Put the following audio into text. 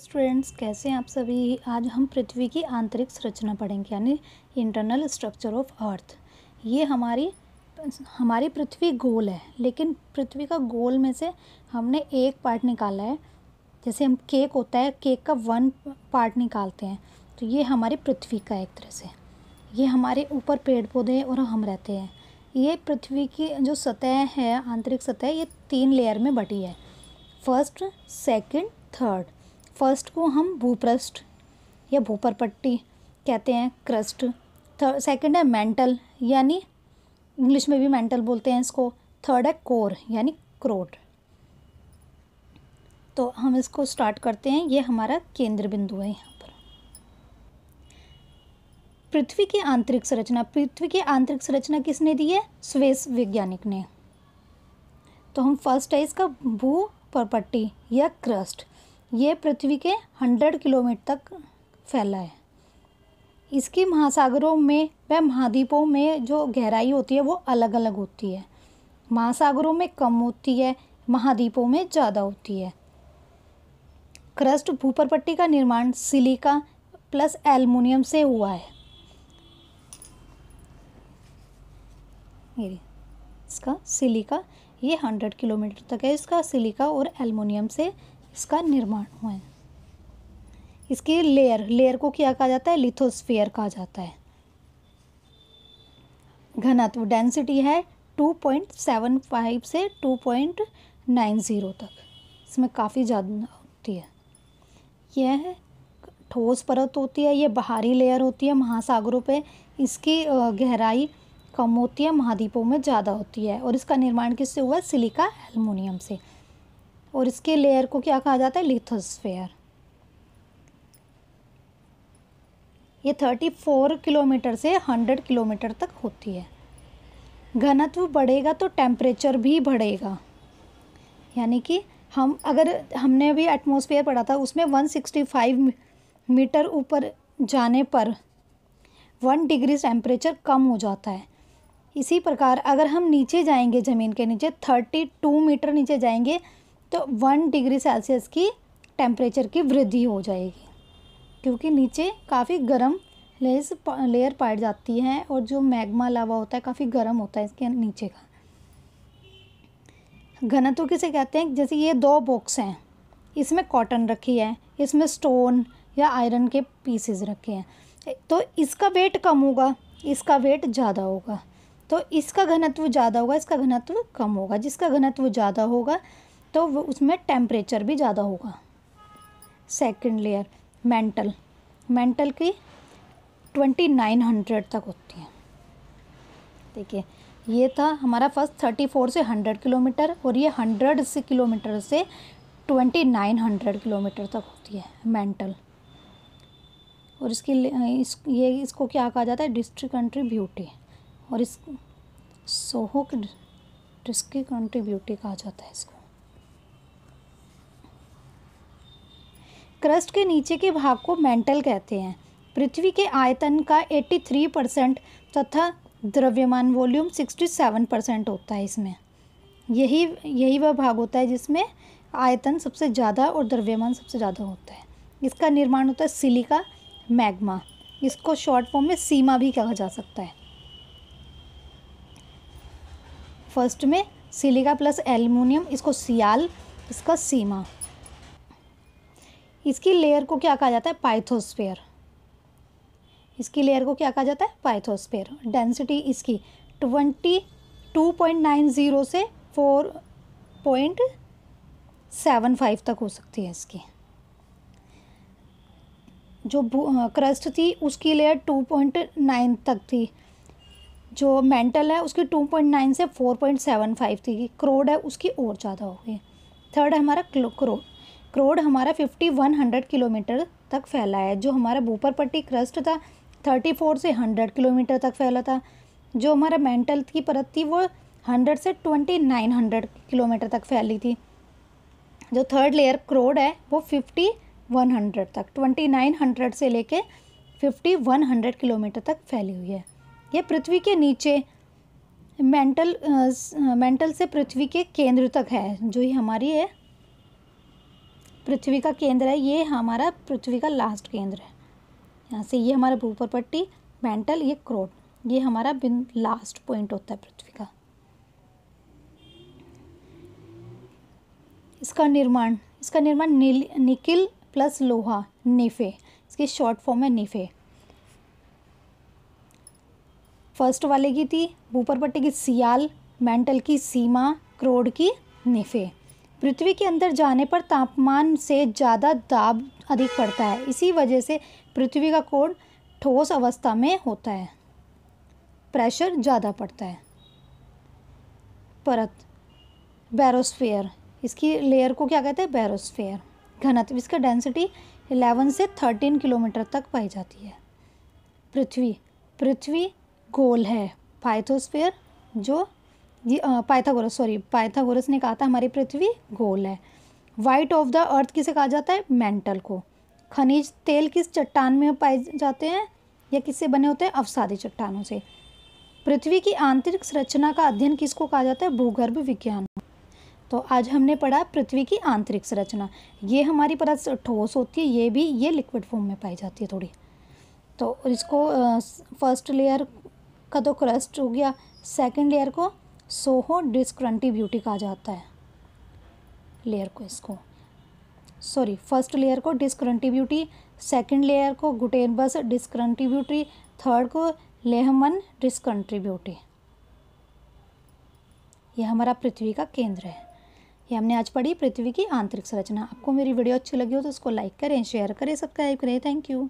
Students, कैसे हैं आप सभी। आज हम पृथ्वी की आंतरिक संरचना पढ़ेंगे, यानी इंटरनल स्ट्रक्चर ऑफ अर्थ। ये हमारी पृथ्वी गोल है, लेकिन पृथ्वी का गोल में से हमने एक पार्ट निकाला है। जैसे हम केक होता है, केक का वन पार्ट निकालते हैं, तो ये हमारी पृथ्वी का एक तरह से। ये हमारे ऊपर पेड़ पौधे हैं और हम रहते हैं। ये पृथ्वी की जो सतह है, आंतरिक सतह, ये 3 लेयर में बटी है। First, second, third. फर्स्ट को हम भूपृष्ठ या भूपर पट्टी कहते हैं, क्रस्ट। सेकंड है मेंटल, यानी इंग्लिश में भी मेंटल बोलते हैं इसको। थर्ड है कोर, यानी क्रोट। तो हम इसको स्टार्ट करते हैं। ये हमारा केंद्र बिंदु है यहाँ पर। पृथ्वी की आंतरिक संरचना। पृथ्वी की आंतरिक संरचना किसने दी है? स्वेस वैज्ञानिक ने। तो हम फर्स्ट है इसका भूपरपट्टी या क्रस्ट। ये पृथ्वी के 100 किलोमीटर तक फैला है। इसकी महासागरों में व महाद्वीपों में जो गहराई होती है वो अलग अलग होती है। महासागरों में कम होती है, महाद्वीपों में ज़्यादा होती है। क्रस्ट भूपरपट्टी का निर्माण सिलिका प्लस एल्युमिनियम से हुआ है। इसका सिलिका, ये 100 किलोमीटर तक है इसका सिलिका और एल्युमिनियम से इसका निर्माण हुआ है। इसकी लेयर को क्या कहा जाता है? लिथोस्फीयर कहा जाता है। घनत्व, डेंसिटी है 2.75 से 2.90 तक। इसमें काफ़ी ज़्यादा होती है। यह ठोस परत होती है, ये बाहरी लेयर होती है। महासागरों पे इसकी गहराई कम होती है, महाद्वीपों में ज़्यादा होती है। और इसका निर्माण किससे हुआ? सिलिका एल्युमिनियम से। और इसके लेयर को क्या कहा जाता है? लिथोस्फीयर। ये 34 किलोमीटर से 100 किलोमीटर तक होती है। घनत्व बढ़ेगा तो टेम्परेचर भी बढ़ेगा, यानी कि हमने अभी एटमॉस्फेयर पढ़ा था, उसमें 165 मीटर ऊपर जाने पर 1 डिग्री टेम्परेचर कम हो जाता है। इसी प्रकार अगर हम नीचे जाएंगे, ज़मीन के नीचे 32 मीटर नीचे जाएंगे, तो 1 डिग्री सेल्सियस की टेम्परेचर की वृद्धि हो जाएगी, क्योंकि नीचे काफ़ी गर्म लेयर पाई जाती है और जो मैग्मा लावा होता है काफ़ी गर्म होता है इसके नीचे का। घनत्व किसे कहते हैं? जैसे ये 2 बॉक्स हैं, इसमें कॉटन रखी है, इसमें स्टोन या आयरन के पीसेस रखे हैं, तो इसका वेट कम होगा, इसका वेट ज़्यादा होगा। तो इसका घनत्व ज़्यादा होगा, इसका घनत्व कम होगा। जिसका घनत्व ज़्यादा होगा तो उसमें टेम्परेचर भी ज़्यादा होगा। सेकंड लेयर मेंटल की 2900 तक होती है। देखिए, ये था हमारा फर्स्ट 34 से 100 किलोमीटर, और ये 100 किलोमीटर से 2900 किलोमीटर तक होती है मेंटल। और इसको क्या कहा जाता है? District country beauty. और इस सोहो डिस्ट्रिक्ट कंट्री ब्यूटी कहा जाता है इसको। क्रस्ट के नीचे के भाग को मेंटल कहते हैं। पृथ्वी के आयतन का 83% तथा द्रव्यमान वॉल्यूम 67% होता है इसमें। यही वह भाग होता है जिसमें आयतन सबसे ज़्यादा और द्रव्यमान सबसे ज़्यादा होता है। इसका निर्माण होता है सिलिका मैग्मा। इसको शॉर्ट फॉर्म में सीमा भी कहा जा सकता है। फर्स्ट में सिलिका प्लस एल्युमिनियम, इसको सियाल, इसका सीमा। इसकी लेयर को क्या कहा जाता है? पाइथोस्फीयर। इसकी लेयर को क्या कहा जाता है? पाइथोस्फीयर। डेंसिटी इसकी 2.90 से 4.75 तक हो सकती है इसकी। जो क्रस्ट थी उसकी लेयर 2.9 तक थी। जो मेंटल है उसकी 2.9 से 4.75 थी। क्रोड है उसकी और ज़्यादा होगी। थर्ड है हमारा क्रोड हमारा 5100 किलोमीटर तक फैला है। जो हमारा भूपरपट्टी क्रस्ट था 34 से 100 किलोमीटर तक फैला था। जो हमारा मेंटल की परत थी वो 100 से 2900 किलोमीटर तक फैली थी। जो थर्ड लेयर क्रोड है वो 5100 तक, 2900 से लेके 5100 किलोमीटर तक फैली हुई है। ये पृथ्वी के नीचे मेंटल से पृथ्वी के केंद्र तक है। जो ये हमारी है पृथ्वी का केंद्र है, ये हमारा पृथ्वी का लास्ट केंद्र है। यहाँ से ये हमारा भूपर पट्टी, मैंटल, ये क्रोन, ये हमारा लास्ट पॉइंट होता है पृथ्वी का। इसका निर्माण निकिल प्लस लोहा, निफे, इसकी शॉर्ट फॉर्म है निफे। फर्स्ट वाले की थी भूपर पट्टी की सियाल, मैंटल की सीमा, क्रोड की निफे। पृथ्वी के अंदर जाने पर तापमान से ज़्यादा दाब अधिक पड़ता है, इसी वजह से पृथ्वी का कोर ठोस अवस्था में होता है, प्रेशर ज़्यादा पड़ता है। परत, बैरोस्फीयर, इसकी लेयर को क्या कहते हैं, बैरोस्फीयर। घनत्व, इसका डेंसिटी 11 से 13 किलोमीटर तक पाई जाती है। पृथ्वी गोल है, पाइथोस्फीयर, जो पाइथागोरस ने कहा था हमारी पृथ्वी गोल है। वाइट ऑफ द अर्थ किसे कहा जाता है, मेंटल को। खनिज तेल किस चट्टान में पाए जाते हैं या किससे बने होते हैं, अवसादी चट्टानों से। पृथ्वी की आंतरिक संरचना का अध्ययन किसको कहा जाता है, भूगर्भ विज्ञान। तो आज हमने पढ़ा पृथ्वी की आंतरिक संरचना। ये हमारी परत ठोस होती है, ये लिक्विड फॉर्म में पाई जाती है थोड़ी। तो इसको फर्स्ट लेयर का तो क्रस्ट हो गया, सेकंड लेयर को सोहो डिस्कंटिन्यूटी कहा जाता है। फर्स्ट लेयर को डिस्कंटिन्यूटी, सेकंड लेयर को गुटेनबर्ग डिस्कंटिन्यूटी, थर्ड को लेहमन डिस्कंटिन्यूटी। यह हमारा पृथ्वी का केंद्र है। ये हमने आज पढ़ी पृथ्वी की आंतरिक संरचना। आपको मेरी वीडियो अच्छी लगी हो तो उसको लाइक करें, शेयर करें, सब्सक्राइब करें। Thank you.